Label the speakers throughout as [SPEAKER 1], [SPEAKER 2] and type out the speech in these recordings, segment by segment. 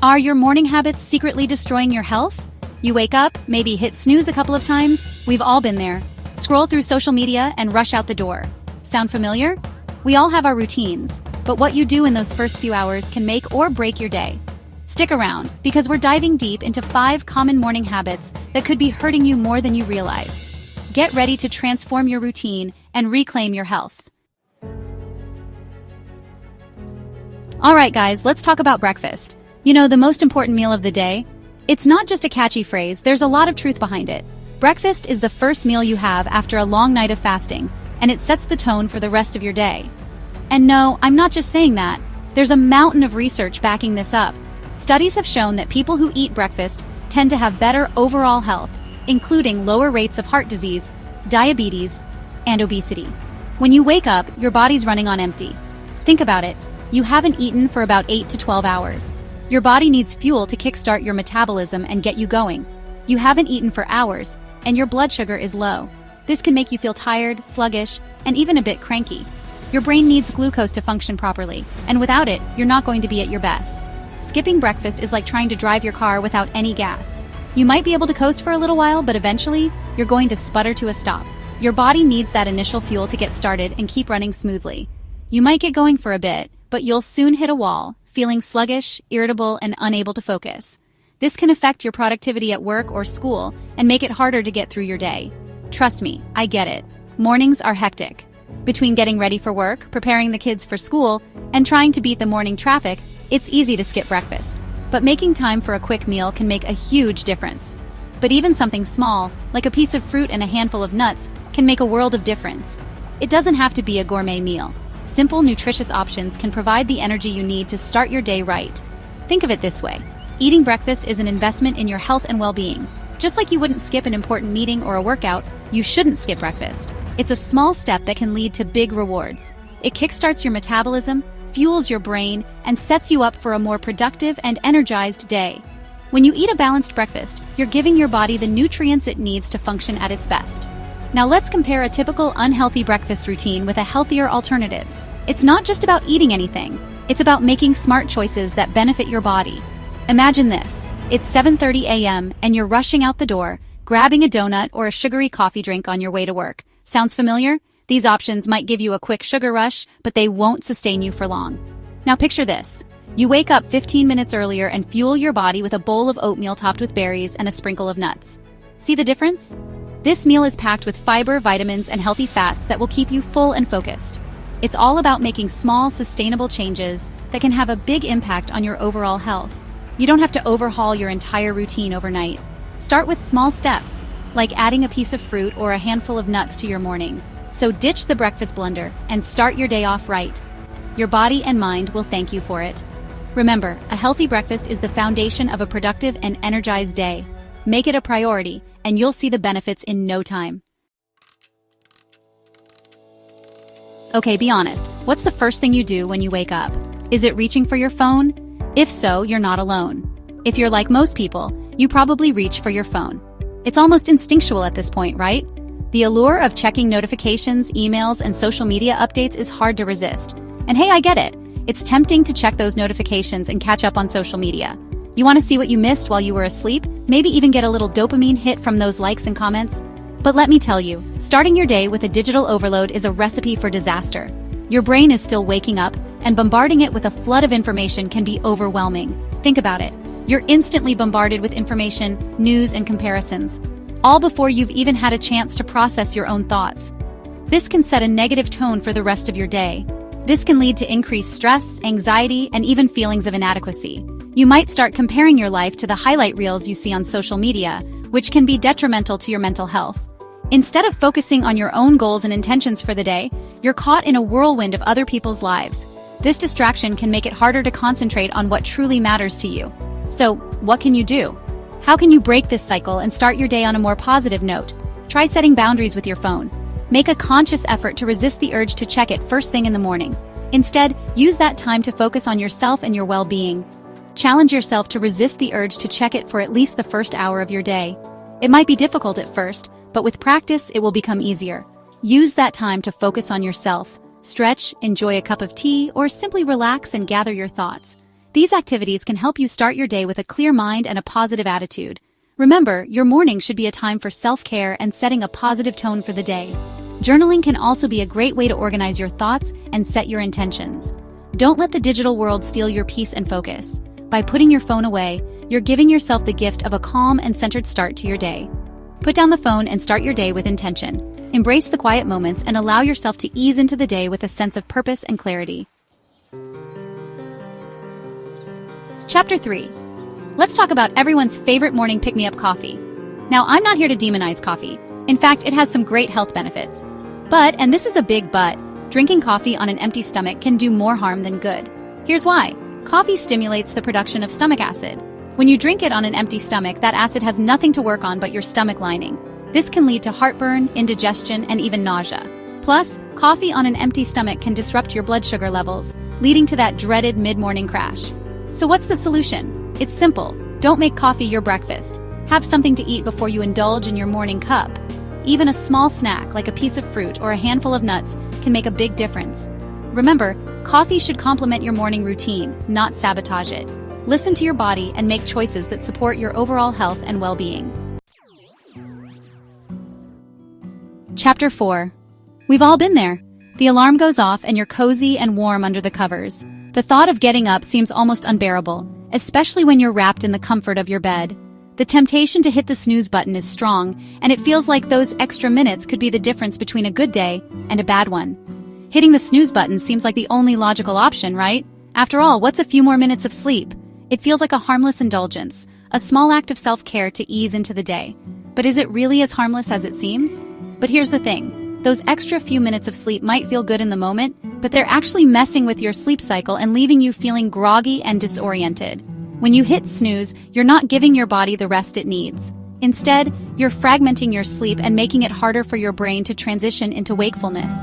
[SPEAKER 1] Are your morning habits secretly destroying your health? You wake up, maybe hit snooze a couple of times. We've all been there. Scroll through social media and rush out the door. Sound familiar? We all have our routines, but what you do in those first few hours can make or break your day. Stick around, because we're diving deep into 5 common morning habits that could be hurting you more than you realize. Get ready to transform your routine and reclaim your health. Alright guys, let's talk about breakfast. You know, the most important meal of the day? It's not just a catchy phrase, there's a lot of truth behind it. Breakfast is the first meal you have after a long night of fasting, and it sets the tone for the rest of your day. And no, I'm not just saying that. There's a mountain of research backing this up. Studies have shown that people who eat breakfast tend to have better overall health, including lower rates of heart disease, diabetes, and obesity. When you wake up, your body's running on empty. Think about it. You haven't eaten for about 8 to 12 hours. Your body needs fuel to kickstart your metabolism and get you going. You haven't eaten for hours, and your blood sugar is low. This can make you feel tired, sluggish, and even a bit cranky. Your brain needs glucose to function properly, and without it, you're not going to be at your best. Skipping breakfast is like trying to drive your car without any gas. You might be able to coast for a little while, but eventually, you're going to sputter to a stop. Your body needs that initial fuel to get started and keep running smoothly. You might get going for a bit, but you'll soon hit a wall, feeling sluggish, irritable, and unable to focus. This can affect your productivity at work or school and make it harder to get through your day. Trust me, I get it. Mornings are hectic. Between getting ready for work, preparing the kids for school, and trying to beat the morning traffic, it's easy to skip breakfast. But making time for a quick meal can make a huge difference. But even something small, like a piece of fruit and a handful of nuts, can make a world of difference. It doesn't have to be a gourmet meal. Simple, nutritious options can provide the energy you need to start your day right. Think of it this way. Eating breakfast is an investment in your health and well-being. Just like you wouldn't skip an important meeting or a workout, you shouldn't skip breakfast. It's a small step that can lead to big rewards. It kickstarts your metabolism, fuels your brain, and sets you up for a more productive and energized day. When you eat a balanced breakfast, you're giving your body the nutrients it needs to function at its best. Now let's compare a typical unhealthy breakfast routine with a healthier alternative. It's not just about eating anything. It's about making smart choices that benefit your body. Imagine this. It's 7:30 a.m. and you're rushing out the door, grabbing a donut or a sugary coffee drink on your way to work. Sounds familiar? These options might give you a quick sugar rush, but they won't sustain you for long. Now picture this. You wake up 15 minutes earlier and fuel your body with a bowl of oatmeal topped with berries and a sprinkle of nuts. See the difference? This meal is packed with fiber, vitamins, and healthy fats that will keep you full and focused. It's all about making small, sustainable changes that can have a big impact on your overall health. You don't have to overhaul your entire routine overnight. Start with small steps, like adding a piece of fruit or a handful of nuts to your morning. So ditch the breakfast blunder and start your day off right. Your body and mind will thank you for it. Remember, a healthy breakfast is the foundation of a productive and energized day. Make it a priority, and you'll see the benefits in no time. Okay, be honest. What's the first thing you do when you wake up? Is it reaching for your phone? If so, you're not alone. If you're like most people, you probably reach for your phone. It's almost instinctual at this point, right? The allure of checking notifications, emails, and social media updates is hard to resist. And hey, I get it. It's tempting to check those notifications and catch up on social media. You want to see what you missed while you were asleep? Maybe even get a little dopamine hit from those likes and comments? But let me tell you, starting your day with a digital overload is a recipe for disaster. Your brain is still waking up, and bombarding it with a flood of information can be overwhelming. Think about it. You're instantly bombarded with information, news, and comparisons, all before you've even had a chance to process your own thoughts. This can set a negative tone for the rest of your day. This can lead to increased stress, anxiety, and even feelings of inadequacy. You might start comparing your life to the highlight reels you see on social media, which can be detrimental to your mental health. Instead of focusing on your own goals and intentions for the day, you're caught in a whirlwind of other people's lives. This distraction can make it harder to concentrate on what truly matters to you. So, what can you do? How can you break this cycle and start your day on a more positive note? Try setting boundaries with your phone. Make a conscious effort to resist the urge to check it first thing in the morning. Instead, use that time to focus on yourself and your well-being. Challenge yourself to resist the urge to check it for at least the first hour of your day. It might be difficult at first, but with practice, it will become easier. Use that time to focus on yourself. Stretch, enjoy a cup of tea, or simply relax and gather your thoughts. These activities can help you start your day with a clear mind and a positive attitude. Remember, your morning should be a time for self-care and setting a positive tone for the day. Journaling can also be a great way to organize your thoughts and set your intentions. Don't let the digital world steal your peace and focus. By putting your phone away, you're giving yourself the gift of a calm and centered start to your day. Put down the phone and start your day with intention. Embrace the quiet moments and allow yourself to ease into the day with a sense of purpose and clarity. Chapter 3. Let's talk about everyone's favorite morning pick-me-up coffee. Now, I'm not here to demonize coffee. In fact, it has some great health benefits. But, and this is a big but, drinking coffee on an empty stomach can do more harm than good. Here's why. Coffee stimulates the production of stomach acid. When you drink it on an empty stomach, that acid has nothing to work on but your stomach lining. This can lead to heartburn, indigestion, and even nausea. Plus, coffee on an empty stomach can disrupt your blood sugar levels, leading to that dreaded mid-morning crash. So what's the solution? It's simple. Don't make coffee your breakfast. Have something to eat before you indulge in your morning cup. Even a small snack like a piece of fruit or a handful of nuts can make a big difference. Remember, coffee should complement your morning routine, not sabotage it. Listen to your body and make choices that support your overall health and well-being. Chapter 4. We've all been there. The alarm goes off and you're cozy and warm under the covers. The thought of getting up seems almost unbearable, especially when you're wrapped in the comfort of your bed. The temptation to hit the snooze button is strong, and it feels like those extra minutes could be the difference between a good day and a bad one. Hitting the snooze button seems like the only logical option, right? After all, what's a few more minutes of sleep? It feels like a harmless indulgence, a small act of self-care to ease into the day. But is it really as harmless as it seems? But here's the thing. Those extra few minutes of sleep might feel good in the moment, but they're actually messing with your sleep cycle and leaving you feeling groggy and disoriented. When you hit snooze, you're not giving your body the rest it needs. Instead, you're fragmenting your sleep and making it harder for your brain to transition into wakefulness.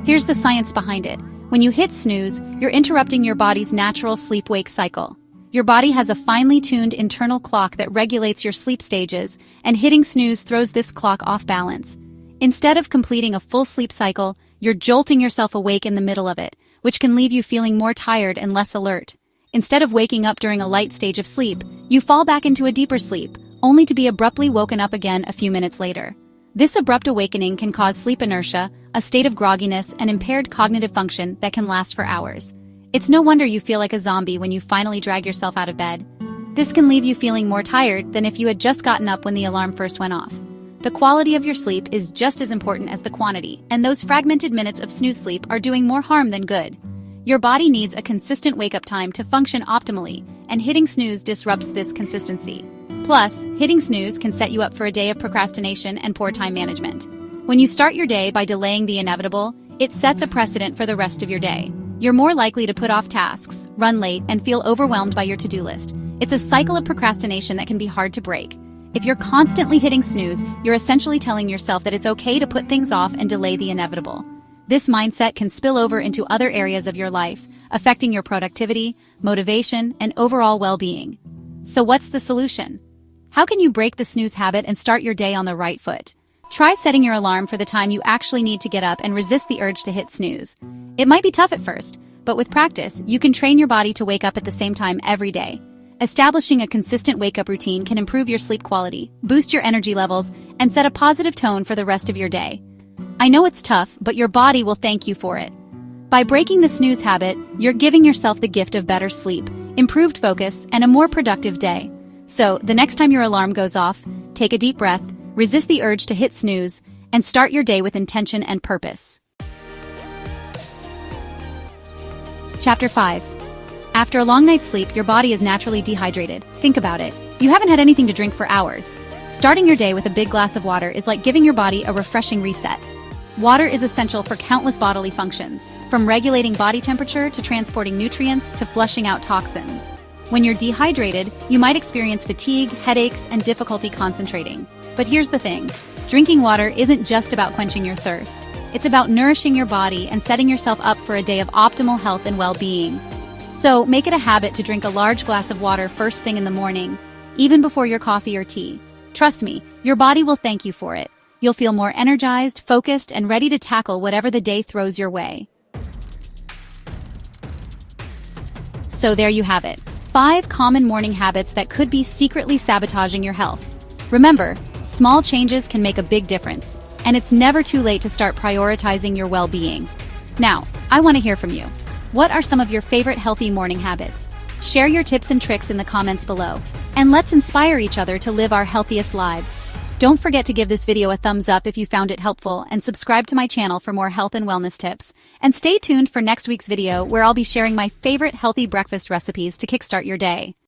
[SPEAKER 1] Here's the science behind it. When you hit snooze, you're interrupting your body's natural sleep-wake cycle. Your body has a finely tuned internal clock that regulates your sleep stages, and hitting snooze throws this clock off balance. Instead of completing a full sleep cycle, you're jolting yourself awake in the middle of it, which can leave you feeling more tired and less alert. Instead of waking up during a light stage of sleep, you fall back into a deeper sleep, only to be abruptly woken up again a few minutes later. This abrupt awakening can cause sleep inertia, a state of grogginess, and impaired cognitive function that can last for hours. It's no wonder you feel like a zombie when you finally drag yourself out of bed. This can leave you feeling more tired than if you had just gotten up when the alarm first went off. The quality of your sleep is just as important as the quantity, and those fragmented minutes of snooze sleep are doing more harm than good. Your body needs a consistent wake-up time to function optimally, and hitting snooze disrupts this consistency. Plus, hitting snooze can set you up for a day of procrastination and poor time management. When you start your day by delaying the inevitable, it sets a precedent for the rest of your day. You're more likely to put off tasks, run late, and feel overwhelmed by your to-do list. It's a cycle of procrastination that can be hard to break. If you're constantly hitting snooze, you're essentially telling yourself that it's okay to put things off and delay the inevitable. This mindset can spill over into other areas of your life, affecting your productivity, motivation, and overall well-being. So what's the solution? How can you break the snooze habit and start your day on the right foot? Try setting your alarm for the time you actually need to get up and resist the urge to hit snooze. It might be tough at first, but with practice, you can train your body to wake up at the same time every day. Establishing a consistent wake-up routine can improve your sleep quality, boost your energy levels, and set a positive tone for the rest of your day. I know it's tough, but your body will thank you for it. By breaking the snooze habit, you're giving yourself the gift of better sleep, improved focus, and a more productive day. So, the next time your alarm goes off, take a deep breath, resist the urge to hit snooze, and start your day with intention and purpose. Chapter 5. After a long night's sleep, your body is naturally dehydrated. Think about it. You haven't had anything to drink for hours. Starting your day with a big glass of water is like giving your body a refreshing reset. Water is essential for countless bodily functions, from regulating body temperature to transporting nutrients to flushing out toxins. When you're dehydrated, you might experience fatigue, headaches, and difficulty concentrating. But here's the thing. Drinking water isn't just about quenching your thirst. It's about nourishing your body and setting yourself up for a day of optimal health and well-being. So, make it a habit to drink a large glass of water first thing in the morning, even before your coffee or tea. Trust me, your body will thank you for it. You'll feel more energized, focused, and ready to tackle whatever the day throws your way. So there you have it. 5 common morning habits that could be secretly sabotaging your health. Remember, small changes can make a big difference, and it's never too late to start prioritizing your well-being. Now, I want to hear from you. What are some of your favorite healthy morning habits? Share your tips and tricks in the comments below, and let's inspire each other to live our healthiest lives. Don't forget to give this video a thumbs up if you found it helpful, and subscribe to my channel for more health and wellness tips. And stay tuned for next week's video where I'll be sharing my favorite healthy breakfast recipes to kickstart your day.